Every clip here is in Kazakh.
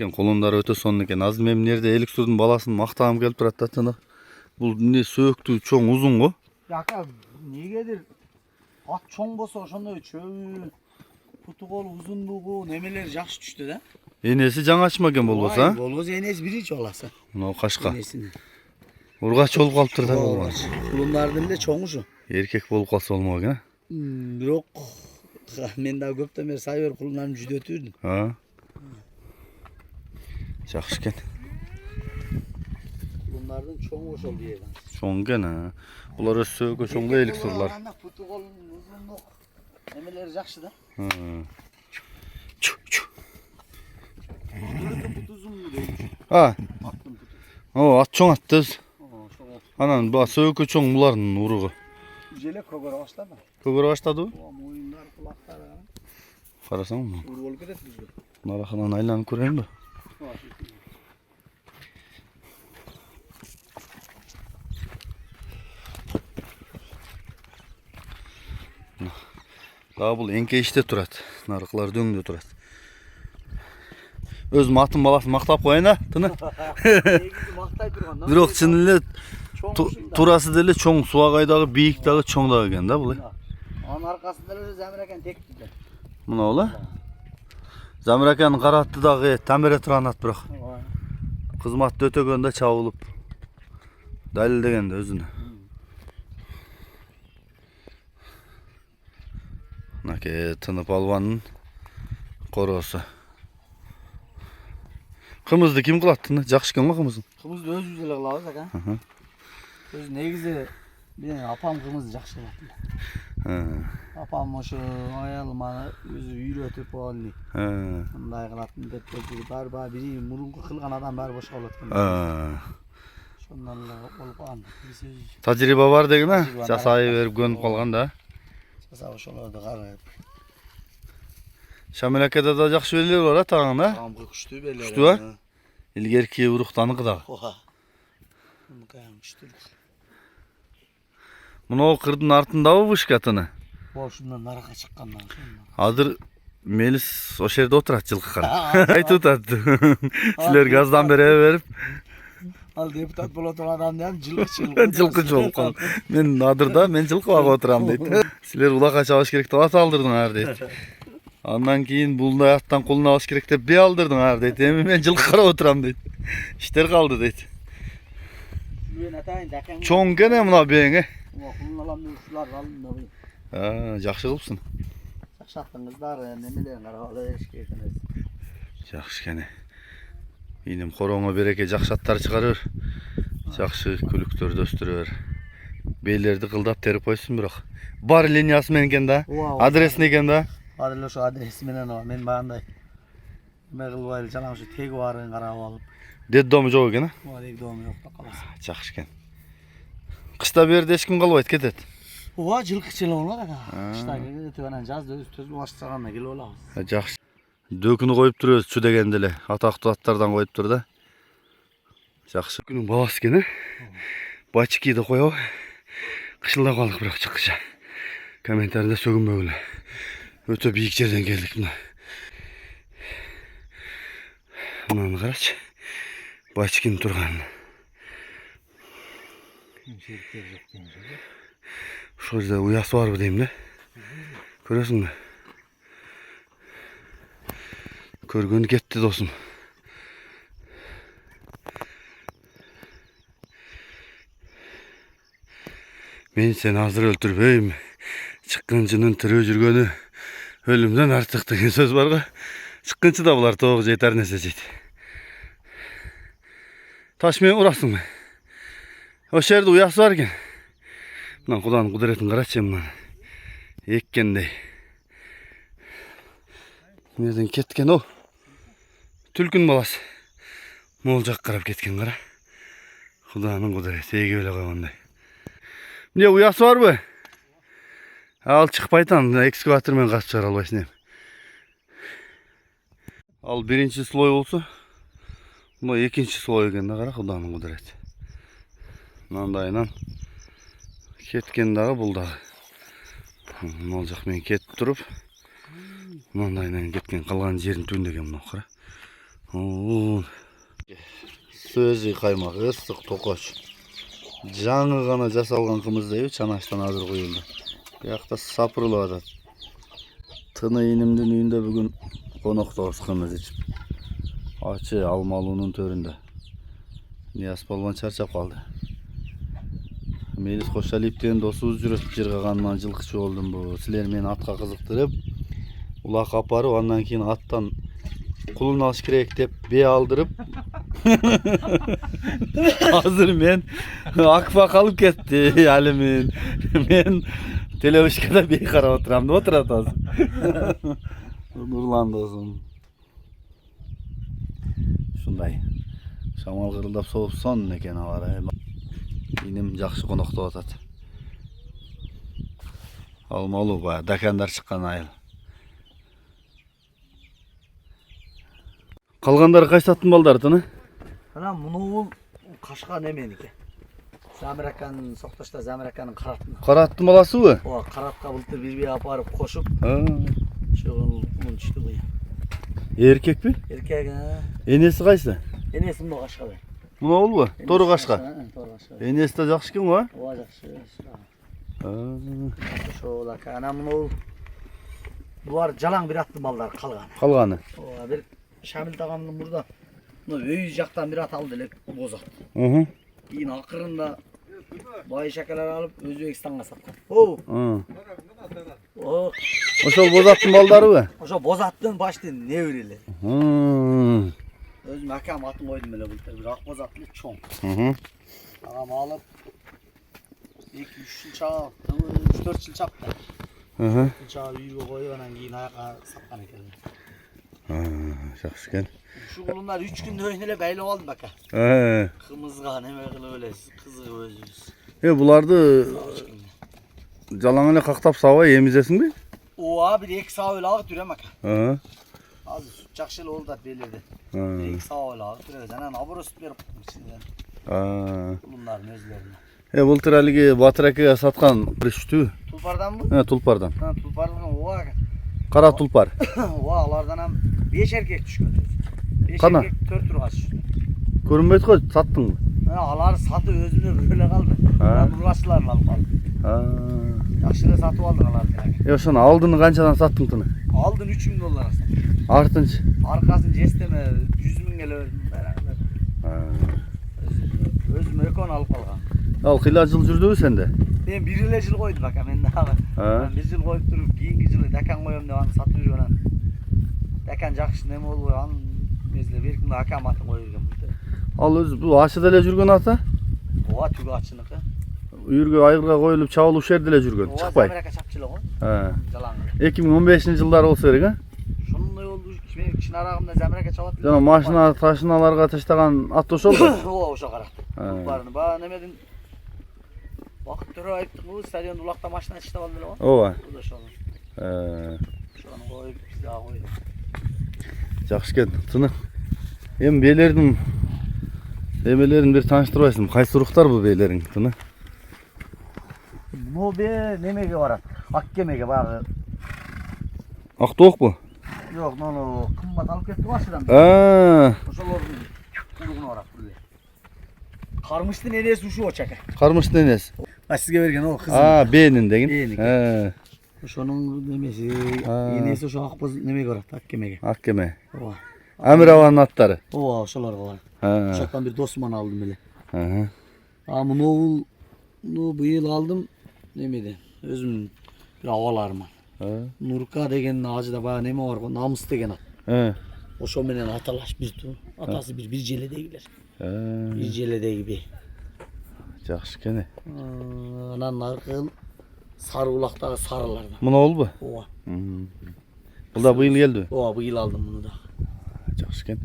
Жакшкен колундары өтө сонун экен. Азыр мен жерде Эликсурдун баласын мактагым келип турат да тына. Бул эмне сөөктүү чоң узун го. Ака негедир ат чоң болсо ошондой чөбү, путу кол узундугу немелер жакшы түштү да. Энеси жаңачма экен болбосо, Болбосо энеси биринчи баласы. Мына кашка. Энесинин. Ургач болуп калыптыр да болгон. Кулундардын эле чоңу ушу. Эркек болуп калса болмок экен. Бирок мен да көптөн бери сайбер кулундарын жүдөтүрдүм. Жакшы экен. Кулундардын чоңу ошол дiyeyim. Чоң экен. Булар өз сөөгө чоң да Эликсурлар. Путу кол узундук немелери жакшы да. Ат чоң аттыз. Анан ба сөөгө чоң булардын уругу. Желе көгөрө баштады. Көгөрө баштадыбы? Моюндар, кулактары. Карасаңбы? Ур болуп кетет бизге. Нараханан айланып көрөйүн да. Дагы бул эңкейиште турат. Нарыклар дөңдө турат. Өзүм атын баласын мактап коеюн а, тыны. Мактай турган. Бирок чын эле турасы деле чоң, суагайдагы бийик дагы чоң дагы экен да бул. Анын аркасында эле Замиракен тектиде. Мына бул Замиракенин каратты дагы тамире турган ат бирок. Кызматты өтөгөндө чабылып далилдегенде өзүнө. Мынаке тынып албанын коросу. Кымызды ким кылат тыны? Жакшы экен го кымызын. Кымызды өзүбүз эле кылабыз ака. Өз негизи мен апам кымызды жакшы кылат. Апам ошо аялыма өзү үйрөтүп алды. Мындай кылатын деп бар бири мурунку кылган адам баары бошко болот экен. Ошондон эле болуп калган. Тажрыйба бар деген а? Жасай берип көнүп калган да. Жасап ошолорду карап. Шамилакеде да жакшы белелер бар а тагын да? Тамгы күчтүү белелер. Күчтүү а? Илгерки уруктаныкы дагы. Мына кырдын артындабы вышка тыны? Ошондон наракка чыккандан кийин. Азыр Мелис ошол жерде отурат жылкы карап. Айтып атат. Силер газдан бере берип. Ал депутат боло турган адам жылкычыл. Жылкычы болуп калды. Мен адырда мен жылкы багып отурам дейт. Силер улакка чабыш керек деп ат алдырдыңар дейт. Андан кийин булдай аттан колуна алыш керек деп бий алдырдыңар дейт. Эми мен жылкы карап отурам дейт. Иштер калды дейт. Чоң экен мына бең. Жакшы кылыпсың. Жакшы аттын кыздары немелерин карап ала бериш керек эмес. Жакшы экен. Иним короңо береке жакшы аттар чыгарыр. Жакшы күлүктөрдү өстүрө бер. Бейлерди кылдап терип койсун бирок. Бар линиясы менен экен да. Адресин экен да. Адил ошо адреси менен мен багандай эме кылбай эле жана ошо теги барын карап алып. Дед дому жок экен а? Ооба, деги дому жок да каласы. Жакшы экен. Кышта берде эч ким калбайт, кетет. Ооба, жылкычыл болот ака. Кышта кетип анан жазда өз төзүп баштаганда келип алабыз. Жакшы. Дөкүнү коюп турбуз чү дегенде эле. Атактуу аттардан коюп тур да. Жакшы. Күнүн баласы экен э? Бачкиди коебу. Кышылдап калдык бирок чыккыча. Комментарийде сөгүнбөгүлө. Өтө бийик жерден келдик мына. Мынаны карачы. Бачкин турган. Ошол жерде уясы барбы дейм да. Көрөсүңбү? Көргөнү кетти досум. Мен сени азыр өлтүрбөйм. Чыккынчынын тирүү жүргөнү өлүмдөн артык деген сөз бар го. Чыккынчы да булар тоогу жейт, ар нерсе жейт. Таш менен урасыңбы? Ошол жерде уясы бар экен. Мына Куданын кудуретин карачы мына. Эккендей. Эмнеден кеткен о? Түлкүнүн баласы. Могул жакка карап кеткен кара. Куданын кудурети эгип эле койгондой. Эмне уясы барбы? Ал чыкпайт аны экскаватор менен касып чыгара албайсың эми. Ал биринчи слой болсо, мына экинчи слой экен да кара Куданын кудурети. Мындайынан кеткен дагы бул дагы. Мал жак менен кетип туруп, мындайынан кеткен, калган жерин түгүндөгөн мына кара. Сөзі қаймақ, ыстық тоқаш. Жаңы ғана жасалған қымыз дейбі, чанаштан азыр қойылды. Яқта сапырылып атат. Тыны енімдің үйінде бүгін қонақтауыз қымыз ішіп. Ачы алмалының төрінде. Нияз балуан чарчап қалды. Мелис Қошалиевтен досуыз жүріп жырғағаннан жылқышы болдым бұл. Сілер мені атқа қызықтырып, улақ апарып, андан кейін аттан құлын алыш керек деп бе алдырып. Hazır men akfa kalıp ketti yani men televizyoda bir qarab oturam da oturataz. Nurlan dostum. Şunday. Şamal qırıldap soğup son eken avar. Inim жақсы qonoqda otat. Almalı ba, dakandar çıqqan ayıl. Қалғандары қайсаттың балдары тыны? Ana bunu Kaşka nemeniki. Zamirakaның соқташта Zamirakaның қараттың. Қараттың баласы bu? O karatқа былтыр bir апарып қошып. Şoğun bunu düştü bu ya. Erkek mi? Erkek ha. Enesi qayсы? Enesi bunu Kaşka be. Muna ol bu? Toru Kaşka. Toru Kaşka. Enesi de жақсы кен va? O жақсы. Şoğla ana bunu bular jalan bir attı mallar қалған. Қалғаны. O bir Şamil tağamның burada. Өй жақтан bir at aldı elek bozat. Кейін ақырында бай шәкәлер алып Өзбекстанға сатқан. Ошол бозаттың балдары bu? Ошо бозаттың баштын не өрелер. Өзім әкем атын қойдым эле былтыр. Bir ақ бозатлы чоң. Ағам алып 2-3 жыл чағып, 3-4 жыл чапты. 4 жыл чағып үйге қойып, анан кейін аяққа сатқан екен. Жақсы кен. Şu kulunlar 3 günde öyle belli oldu bak. Kımızga neme kılıp öyle kızığı özümüz. Bulardı jalan ele qaqtap sava yemizesin mi? O abi bir ek sağ öyle alıp duruyor bak. Az süt çakşılı oldu da belirdi. Bir ek sağ öyle alıp duruyor. Zaten abur süt verip içinden. Kulunların özlerine. Былтыр әліге Батыр әкеге сатқан бір үштү. Tulpardan mı? Tulpardan. Tulpardan o. Qara tulpar. O alardan hem 5 erkek düşkün. 5 Qana? erkek 4 turgaç düştü. Көрінбейді ғой, саттың mı? Alar satı özünü böyle kaldı. Turgaçlarla alıp kaldı. Yaxşıda satıp aldın alar. Şunu aldığını qançadan sattың tını? Aldın 3.000 dolar aslında. Артынчы. Arkasını jesteme 100.000 gele verdim beraber. Özüm ekon alıp kalgan. Al qila jıl жүрдүбү sende? Ben 1 yıl jıl koydu bak hemen daha. Ben 1 yıl koyup durup keyingi yılı dakan koyuyorum diye onu satıp yürüyorum. Dakan жақсы neme oluyor an mezle bir gün akam atın koyuyorum. Al öz bu aşıda ele жүрген ата? Oğa tügü açınıkı. Үйірге айырға қойылып чабылып жерде эле жүргөн, чыкпай. Amerika çapçılığı o. Jalan. 2015-жылдары болсо керек, а? Şununla oldu. Benim kişinin arağımda Amerika çabattı. Жана машина ташыналарга таштаган ат ошол да. O oşa karak. Kullarını bana nemedin. Vakit türü ayıptık bu stadionda ulakta maçtan çıktı vallahi o. Ооба. Bu da şu an. Şu an koyup biz daha koyduk. Жақсы кен. Тыны. Эми бейлердин эмелерин бир тааныштырбайсың. Кайсы уруктар бу бейлериң, тыны? Bu be nemege var. Akkemege bağı. Ақтоқ bu? Yok onu kımbat alıp gitti başıdan. Oşolordun kuluğunu var böyle. Karmıştın enesi uşu o çaka. Кармыштын энеси. Sizge vergen o kızım. Бээнин деген. Бээнин. Oşonun nemesi enesi oşo akboz nemege var. Akkemege. Akkeme. Ova. Амированын аттары. Ova oşolar var. Oşaktan bir dostumdan aldım böyle. Ama bu yıl aldım nemedi. Özüm bir havalarım. Nurka degen ağacı bana neme var? Namus degen at. Oşo menen atalaş bir tu. Atası bir jelede gider. Bir jelede gibi. Жақсы кен. Anan narkıl sarı ulaktағы sarılardan. Мына ол bu? Ova. Бұл да быйыл келди. Ova bu yıl aldım bunu da. Жақсы кен.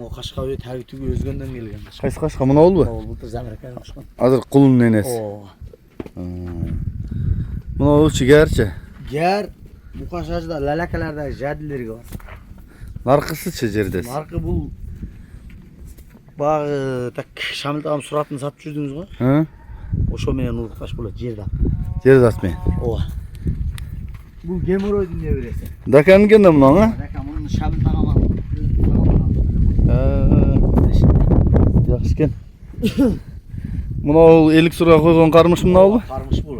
O kaşka öyle terk tügü özgönden gelgen. Кайсы кашка мына ол bu? O bu da Zamirakaның kuşkan. Азыр кулунун энеси. Ova. Мына олчу герчи. Ger bu kaşacıda lalakelerde jadileri var. Наркысычы жердес. Markı bu bağı tak Şamil tağam suratını satıp çüzdünüz mü? Oşo menen uruktaş болады жерде. Жерде атмен. Ova. Bu gemoroydun ne veresi. Дакан кен да мына, а? Dakam onun Şamil tağam aldı. eкен. Мынау эликсурга койгон кармыш мынабы? Кармыш бул.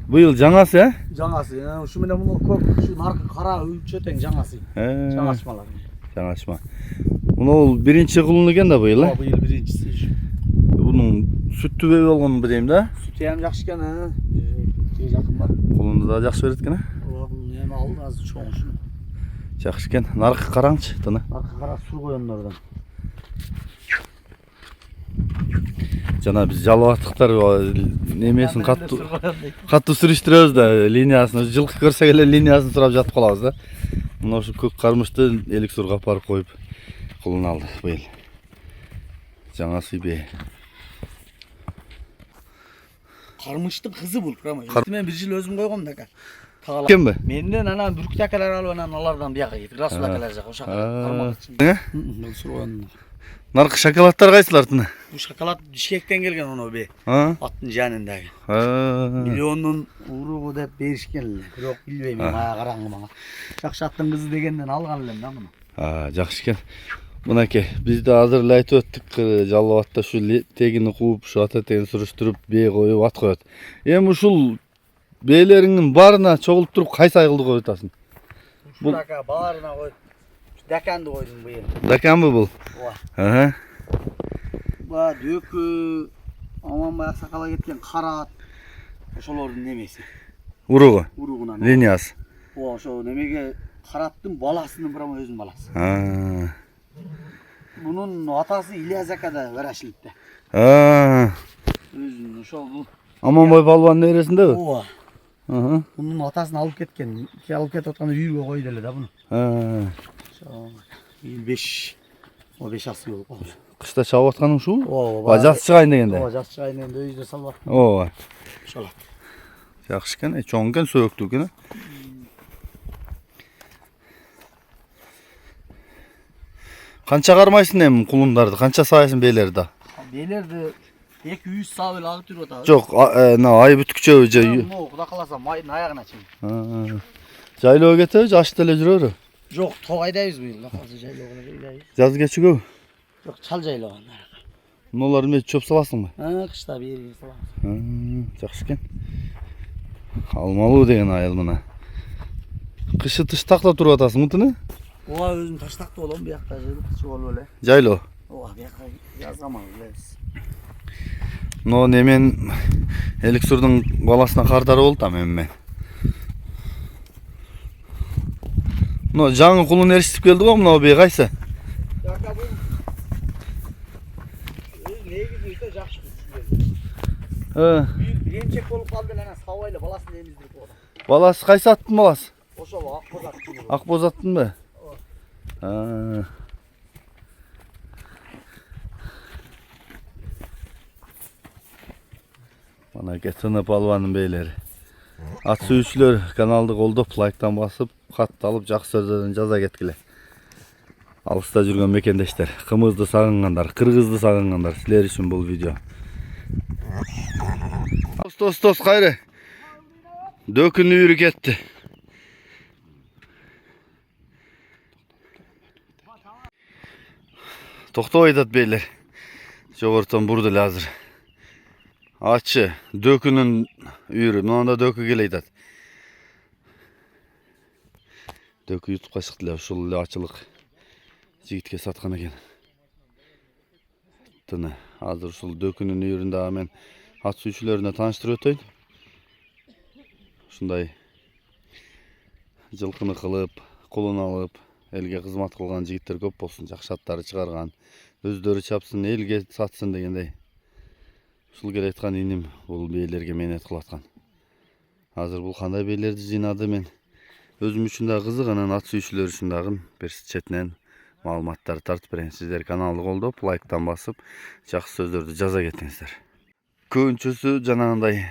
Быйыл жаңасы, э? Жаңасы. Ушу менен муну көк, ушу наркы кара чөтең жаңасы. Жаңашмалар. Жаңашма. Мынау биринчи кулун экен да быйыл, э? Быйыл биринчиси. Bunun süttü болгон bileyim da. Sütü hem жақсы екен, ha. Жақын бар. Kulunda da жақсы берет екен, Bunun hem aldı az çoğun şunu. Жақсы екен. Нарқы қараңшы, тыны. Narkı kara sur koyanlardan. Жана биз жалбаттыктар немесин катуу сүрүштүрөбүз да, линиясын жылкы көрсөк эле линиясын сурап жатып калабыз да. Мына ушу көк кармышты эликсурга апарып коюп кулун алды быйыл. Жаңасы бе. Karmıştın kızı bul Prama. Ben bir jil özüm koyğom da. Kim be? Menden ana bürküt akalar alıp analardan biyaga gittik. Rasul akalar jak oşa karmak için. Ne? Sur koyanlar. Narkı şokoladlar kaysylar tını? Bu şokolad Bişkekten gelgen onu be. Ha? Attın janındagi. Milyonun uruğu dep berişkenler. Yok bilbeyim aya karаңgı bana. Jakşı attın kızı degenden algan elem da bunu. Ha, жақсы екен. Мынакей, biz de азыр эле айтып өттүк, жалбатта şu тегини кууп, şu ата тегин сүрүштүрүп, бээ коюп ат коет. Эми ушул бээлериңдин баарына чогулуп туруп кайсы айгылды коюп атасың? Бул ака баарына коюп. Даканды койдум быйыл. Даканбы бул? Ооба. Ба дөкү аманбай аксакала кеткен карат. Ошолордун немеси. Уругу? Уругунан. Линиясы. Ооба, ошо немеге караттын баласынын Прама өзүнүн баласы. Bunun atası İlyas Aka'da Varaşlık'ta. Özünün ошол бул. Аманбай балбанын нересинде бе? Ооба. Bunun atasını alıp ketken. İki alıp ket otkanda үйгө койду эле да буну. Ошо 5 o 5 асы болуп калды. Кышта чабып атканың шу? Ооба. Жаз чыгайын дегенде. Ооба, жаз чыгайын дегенде үйдө салып аттым. Ооба. Ошол. Жакшы экен, чоң экен, сөөктүү экен. Канча кармайсың эми кулундарды? Канча саайсың бээлерди? Бээлерди 200 саа эле агып жүрүп атабыз. Жок, ай бүткүчөбү же? Кудай кааласа майдын аягына чейин. Жайлоо кетеби же ачта эле жүрөбү? Жок, тоо айдайбыз быйыл. Азыр жайлоого айдайбыз. Жаз кечигөбү? Жок, чал жайлоого. Мунуларды эмне чөп саласыңбы? Кышта бери салабыз. Жакшы экен. Алмалуу деген айыл мына. Кышы тыштакта туруп атасыңбы тыны? Ооба, өзүм таштакта болом, биякта кышы болуп эле. Жайлоо. Ооба, биякка жазга мага билебиз. Но немен эликсурдун баласына кардары болду а мен. Но жаңы кулун эрişип келди го мына бей кайсы? Жака бул. Негизи өтө жакшы күчүлөр. Биринчек болуп калды эле сабайлы баласын эмиздирип койду. Баласы кайсы аттын баласы? Ошол Акбоз аттын. Акбоз аттынбы? Mana Tını Palvan'ın beyleri. At sürücüler kanalda koldup, like'tan basıp, kat alıp, жақсы сөздерден жаза кеткіле. Алыста жүрген мекендештер, қымызды сағынғандар, қырғызды сағынғандар, сілер үшін бұл видео. Тос, қайры. Дөкін үйірі кетті. Тоқтау айтат бейлер. Жоғыртан бұрды лазыр. Açı, dökünün үйірі, мынанда дөкі келе айтат. Дөкі ютубқа шықты лә, ушул эле ачылык жигитке саткан экен. Тыны, азыр ушул дөкүнүн үйүрүндө мен ат сүйүүчүлөрүнө тааныштырып өтөйүн. Ушундай жылкыны кылып, кулун алып, элге кызмат кылган жигиттер көп болсун, жакшы аттары чыгарган, өздөрү чапсын, элге сатсын дегендей. Ушул келе айткан иним бул бээлерге менет кылып аткан. Азыр бул кандай бээлерди жыйнады мен өзүм үчүн да кызык, анан ат сүйүүчүлөр үчүн дагы бир четинен маалыматтар тартып берейин. Сиздер каналды колдоп, лайктан басып, жакшы сөздөрдү жаза кетиңиздер. Көбүнчөсү жанагындай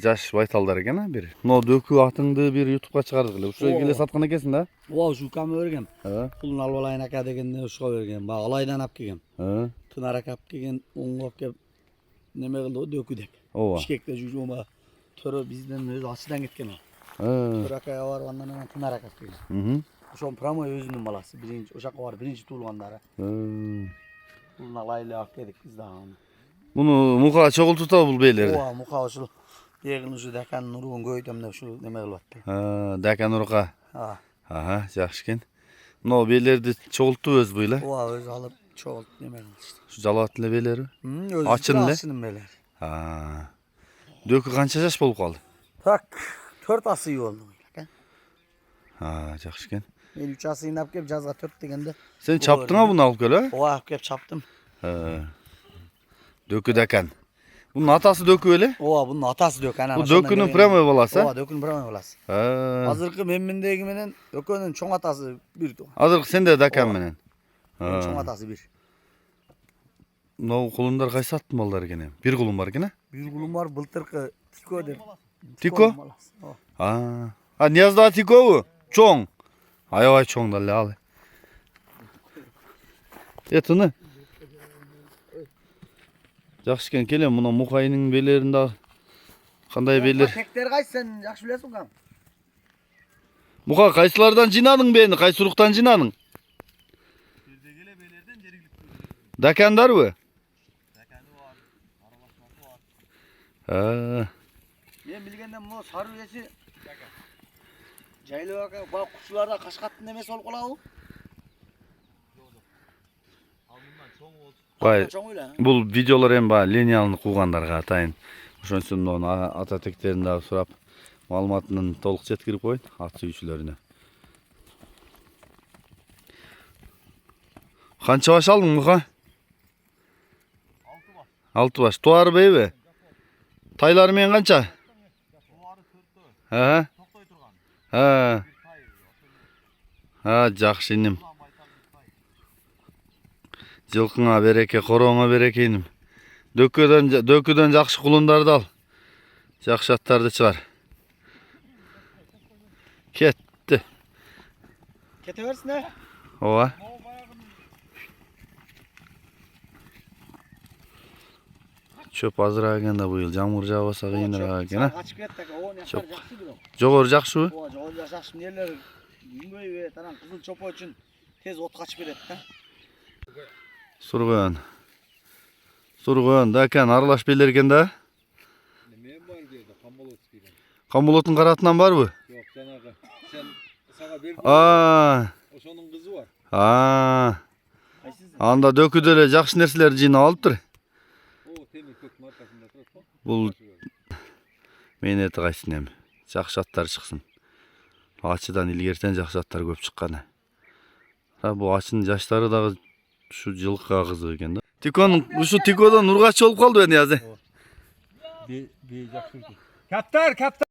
жаш байталдар экен, бир. Но дөкү атыңды бир ютубка чыгардык эле. Ушуга келе саткан экенсиң да? Ооба, ушу каме бергем. Кулун алып алайын ака дегенде ушуга бергем. Бага Алайдан алып келгем. Тынар ака алып келген, оңго алып келип неме кылды дөкү деп. Ооба. Бишкекте жүрүм төрө бизден өзү ачыдан кеткен ал. Төр акага барып андан Тынар ака алып келген. Ошол Прама өзүнүн баласы, биринчи ошакка барып биринчи туулгандары. Bununla layla ak dedik biz daha onu. Bunu muka çoğul tutar bul beylerdi. Oha muka şu yeğin şu dekan nurun göydümde şu neme kılıptı. Ha, dakan urqa. Ha. Aha, yaxşıken. No beylerdi çoğultu öz buyla. Oha öz alıp çoğult neme kılıştı. Şu jalatlı beyleri. Açın le. Açın Beler. Ha. Dökü kança yaş bolup kaldı? Tak 4 ası iyi oldu. Ha, yaxşıken. Ben 3 ası inap kep cazga 4 degende. Sen çaptın ha bunu alıp gel ha? Oha kep çaptım. Ha. Dökü dakan. Bunun atası dökü öyle. Oha bunun atası dök ana. Bu dökünün premö balası. Oha dökünün premö balası. Ha. Hazırkı memmindegi menen dökünün çoğ atası bir. Hazır sen de dakan Oha. menen. Çoğ Ha. atası bir. No kulundar kaysa attı mallar gene. Bir kulun var gene. Bir kulum var bıltırkı tiko der. Tiko? balası. Oha. Ha. Ha Niyaz daha tiko bu. Çoğun. Ay çoğun da al. Yatını. Жақшыкен келем мына мукайның белерinde кандай белер? Tekler kaç sen yakşı bilesin kan. Muka kayсылардан жинадың бeni? Кайсы уруктан жинадың? Dakanдар mı? Ha. Ben bilgenden bu sarı üyesi Caylı bak bak kuşlarda kaşkattın demesi ol kulağı. Bay, Çoğ öyle. bul videolar hem ba linialını kuğandarga atayın. Ошон үчүн onu ата тектерин дагы сурап, маалыматын толук жеткирип коюн ат сүйүүчүлөрүнө. Канча баш алдың Мука? 6 баш. Туары бейби? Тайлары менен канча? Ha? Ha. Ha, жакшы иним. Жылкыңа береке, корооңа береке иним. Döküden жақшы құлындарды ал. Жақшы аттарды шығар. Кетті. Kete versin he. Ова. Çöp azıra eкен да быйыл. Жамгыр жаабаса кыйыныраак экен, а? Kaçıp kettik. O ne Çok. kadar jakşı bir o. Жогору жакшыбы? O jakşı yerler güngöy ve taran kızıl çopa için tez ot kaçıp eret ha. Сурган. Сурган да экен аралаш белер экен да. Men бар жерде Камболовскийден. Камбулоттун каратынан барбы? Yok жанагы. Sen sağa berdim. Ошонун кызы бар. Анда дөкүдө эле жакшы нерселерди жыйнап алыптыр. О, темир көктүн аркасында турат го. Бул мен эти кайсын эми. Жакшы аттар чыксын. Ачыдан илгертен жакшы аттар көп чыккан. Ha bu ачынын жаштары дагы şu жылкыга кызык экен да. Тиконун ушу тикодон ургач болуп калды бе Нияз? Be jakşı. Kaptar, kaptar.